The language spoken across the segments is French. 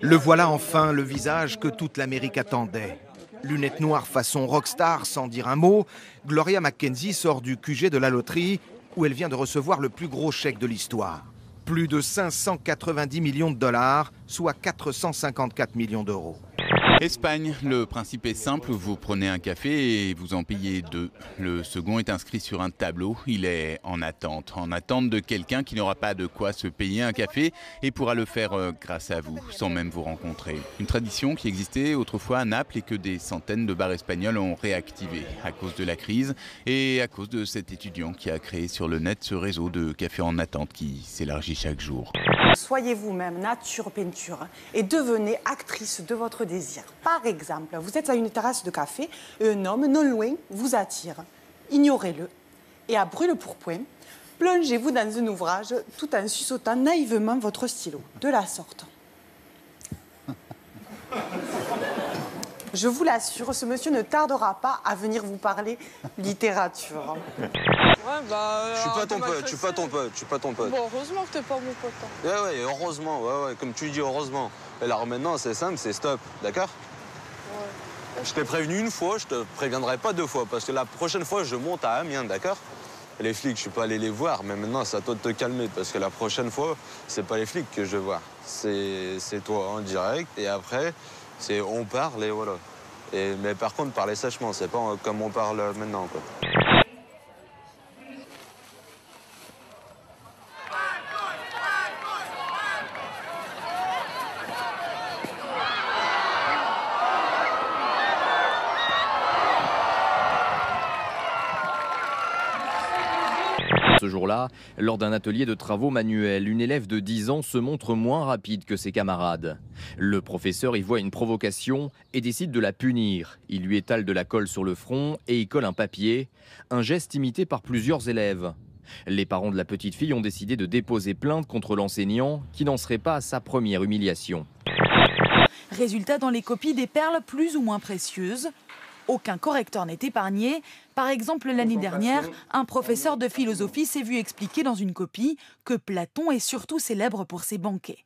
Le voilà enfin, le visage que toute l'Amérique attendait. Lunettes noires façon rockstar, sans dire un mot, Gloria McKenzie sort du QG de la loterie où elle vient de recevoir le plus gros chèque de l'histoire. Plus de 590 millions de dollars, soit 454 millions d'euros. Espagne, le principe est simple, vous prenez un café et vous en payez 2. Le second est inscrit sur un tableau, il est en attente de quelqu'un qui n'aura pas de quoi se payer un café et pourra le faire grâce à vous, sans même vous rencontrer. Une tradition qui existait autrefois à Naples et que des centaines de bars espagnols ont réactivé à cause de la crise et à cause de cet étudiant qui a créé sur le net ce réseau de cafés en attente qui s'élargit chaque jour. Soyez vous-même nature peinture et devenez actrice de votre désir. Par exemple, vous êtes à une terrasse de café et un homme non loin vous attire. Ignorez-le et à brûle-pourpoint, plongez-vous dans un ouvrage tout en suçotant naïvement votre stylo, de la sorte. Je vous l'assure, ce monsieur ne tardera pas à venir vous parler littérature. Ouais, bah, je suis pas ton pote, je suis pas ton pote, je suis pas ton pote. Bon, heureusement que t'es pas mon pote. Hein. Ouais, heureusement, ouais, comme tu dis, heureusement. Et alors maintenant, c'est simple, c'est stop, d'accord? Ouais. Je t'ai prévenu une fois, je te préviendrai pas 2 fois, parce que la prochaine fois, je monte à Amiens, d'accord? Les flics, je suis pas allé les voir, mais maintenant, c'est à toi de te calmer, parce que la prochaine fois, c'est pas les flics que je vais voir. C'est toi en direct, et après, c'est on parle, et voilà. Mais par contre, parler sèchement, c'est pas comme on parle maintenant, quoi. Ce jour-là, lors d'un atelier de travaux manuels, une élève de 10 ans se montre moins rapide que ses camarades. Le professeur y voit une provocation et décide de la punir. Il lui étale de la colle sur le front et y colle un papier, un geste imité par plusieurs élèves. Les parents de la petite fille ont décidé de déposer plainte contre l'enseignant qui n'en serait pas à sa première humiliation. Résultat, dans les copies, des perles plus ou moins précieuses. Aucun correcteur n'est épargné. Par exemple, l'année dernière, un professeur de philosophie s'est vu expliquer dans une copie que Platon est surtout célèbre pour ses banquets.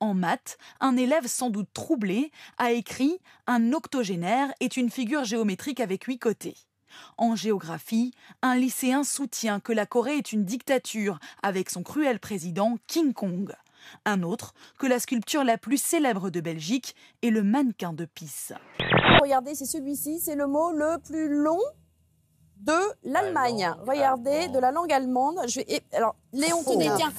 En maths, un élève sans doute troublé a écrit « Un octogénaire est une figure géométrique avec 8 côtés ». En géographie, un lycéen soutient que la Corée est une dictature avec son cruel président King Kong. Un autre, que la sculpture la plus célèbre de Belgique est le mannequin de Pise. Regardez, c'est celui-ci, c'est le mot le plus long de l'Allemagne. Regardez, de la langue allemande. Alors, Léon, tenez, tiens.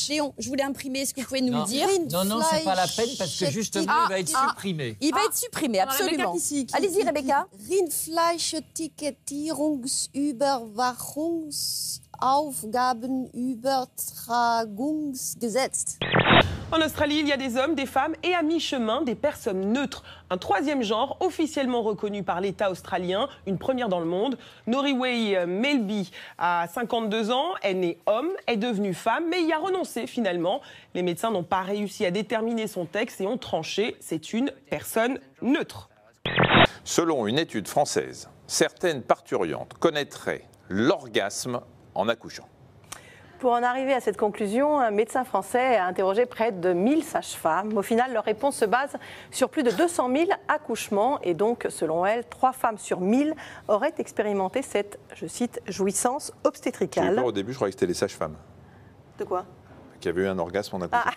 Léon, je voulais imprimer, est-ce que vous pouvez nous le dire? Non, c'est pas la peine parce que justement, il va être supprimé. Il va être supprimé, absolument. Allez-y, Rebecca. Rindfleischetikettierungsüberwachungsaufgabenübertragungsgesetz. En Australie, il y a des hommes, des femmes et à mi-chemin, des personnes neutres. Un 3e genre officiellement reconnu par l'État australien, une première dans le monde. Noriway Melby a 52 ans, est née homme, est devenue femme, mais y a renoncé finalement. Les médecins n'ont pas réussi à déterminer son sexe et ont tranché. C'est une personne neutre. Selon une étude française, certaines parturientes connaîtraient l'orgasme en accouchant. Pour en arriver à cette conclusion, un médecin français a interrogé près de 1000 sages-femmes. Au final, leur réponse se base sur plus de 200 000 accouchements. Et donc, selon elle, 3 femmes sur 1000 auraient expérimenté cette, je cite, jouissance obstétricale. J'ai eu peur au début, je croyais que c'était les sages-femmes. De quoi? Qui avaient eu un orgasme en accouchant.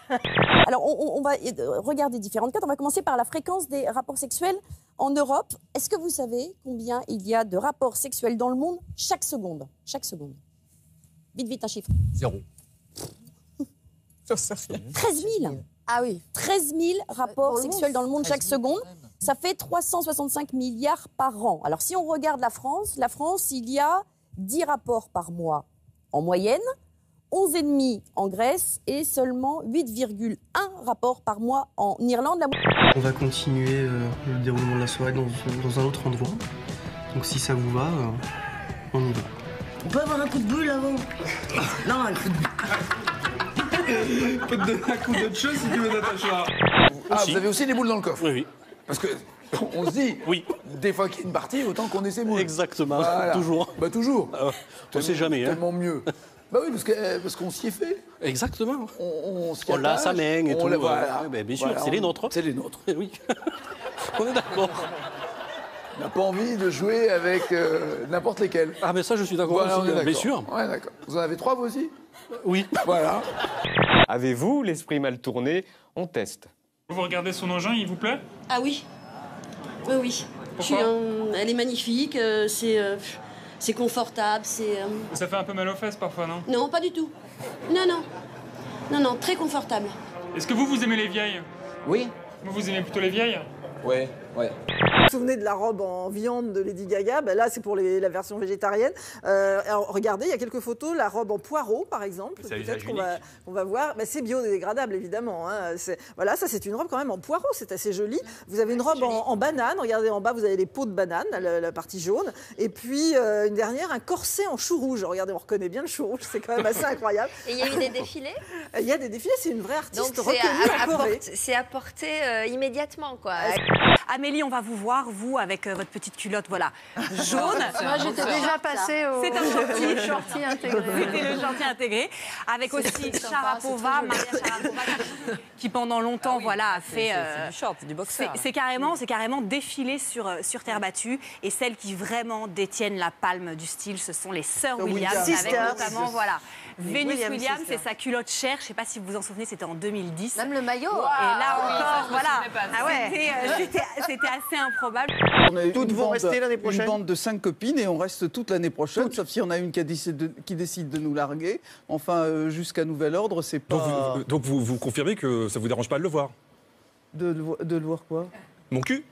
Alors, on va regarder différentes cartes. On va commencer par la fréquence des rapports sexuels en Europe. Est-ce que vous savez combien il y a de rapports sexuels dans le monde chaque seconde? Chaque seconde. Vite, un chiffre. 0. 13 000. Ah oui. 13 000 rapports sexuels dans le monde chaque seconde. Ça fait 365 milliards par an. Alors, si on regarde la France, il y a 10 rapports par mois en moyenne, 11,5 en Grèce et seulement 8,1 rapports par mois en Irlande. On va continuer le déroulement de la soirée dans un autre endroit. Donc, si ça vous va, on y va. On peut avoir un coup de boule avant? Non, un coup de boule. Je peux te donner un coup d'autre chose si tu veux, Natacha. Ah, vous avez aussi des boules dans le coffre? Oui. Parce que on se dit, des fois qu'il y a une partie, autant qu'on ait ses boules. Exactement, voilà. toujours. Bah toujours. On sait jamais. Tellement mieux. Bah oui, parce qu'on s'y est fait. Exactement. On l'a à sa main et tout. Voilà. Ouais, bien sûr, Voilà, c'est les nôtres. C'est les nôtres. Oui. On est d'accord. On n'a pas envie de jouer avec n'importe lesquels. Ah, mais ça, je suis d'accord aussi, bien sûr. Ouais, d'accord. Vous en avez 3, vous aussi? Oui. Voilà. Avez-vous l'esprit mal tourné? On teste. Vous regardez son engin, il vous plaît? Ah oui. Oui, oui. Pourquoi elle est magnifique, c'est confortable, c'est... Ça fait un peu mal aux fesses parfois, non? Non, pas du tout. Non, non. Non, non, très confortable. Est-ce que vous aimez les vieilles? Oui. Vous aimez plutôt les vieilles? Ouais, ouais. Vous vous souvenez de la robe en viande de Lady Gaga? Ben là, c'est pour la version végétarienne. Alors, regardez, il y a quelques photos. La robe en poireau, par exemple. Peut-être qu'on va voir. Ben, c'est biodégradable, évidemment. Hein. Voilà, ça, c'est une robe quand même en poireau. C'est assez joli. Vous avez une robe en banane. Regardez, en bas, vous avez les peaux de banane, la partie jaune. Et puis, une dernière, un corset en chou rouge. Regardez, on reconnaît bien le chou rouge. C'est quand même assez incroyable. Et il y a eu des défilés? Il y a des défilés. C'est une vraie artiste Donc, reconnue en Corée. c'est à porter immédiatement, quoi. Amélie, on va vous voir, vous, avec votre petite culotte, voilà, jaune. Moi, j'étais déjà passée au shorty intégré. C'était le shorty intégré. Avec aussi Sharapova, Maria Sharapova, qui pendant longtemps, voilà, a fait... C'est du short, c'est du boxeur. C'est carrément défilé sur terre battue. Et celles qui vraiment détiennent la palme du style, ce sont les sœurs Williams. Avec notamment, voilà, Venus Williams et sa culotte Cher. Je ne sais pas si vous vous en souvenez, c'était en 2010. Même le maillot. Et là encore, voilà. Ah ouais. C'était assez improbable. Toutes vont rester l'année prochaine. Une bande de 5 copines et on reste toute l'année prochaine, sauf si on a une qui décide de nous larguer. Enfin, jusqu'à nouvel ordre, c'est pas... Donc vous confirmez que ça vous dérange pas de le voir? De le voir quoi? Mon cul.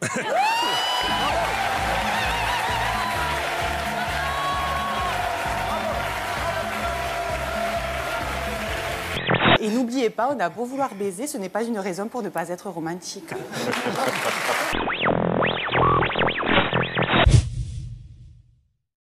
Et n'oubliez pas, on a beau vouloir baiser, ce n'est pas une raison pour ne pas être romantique.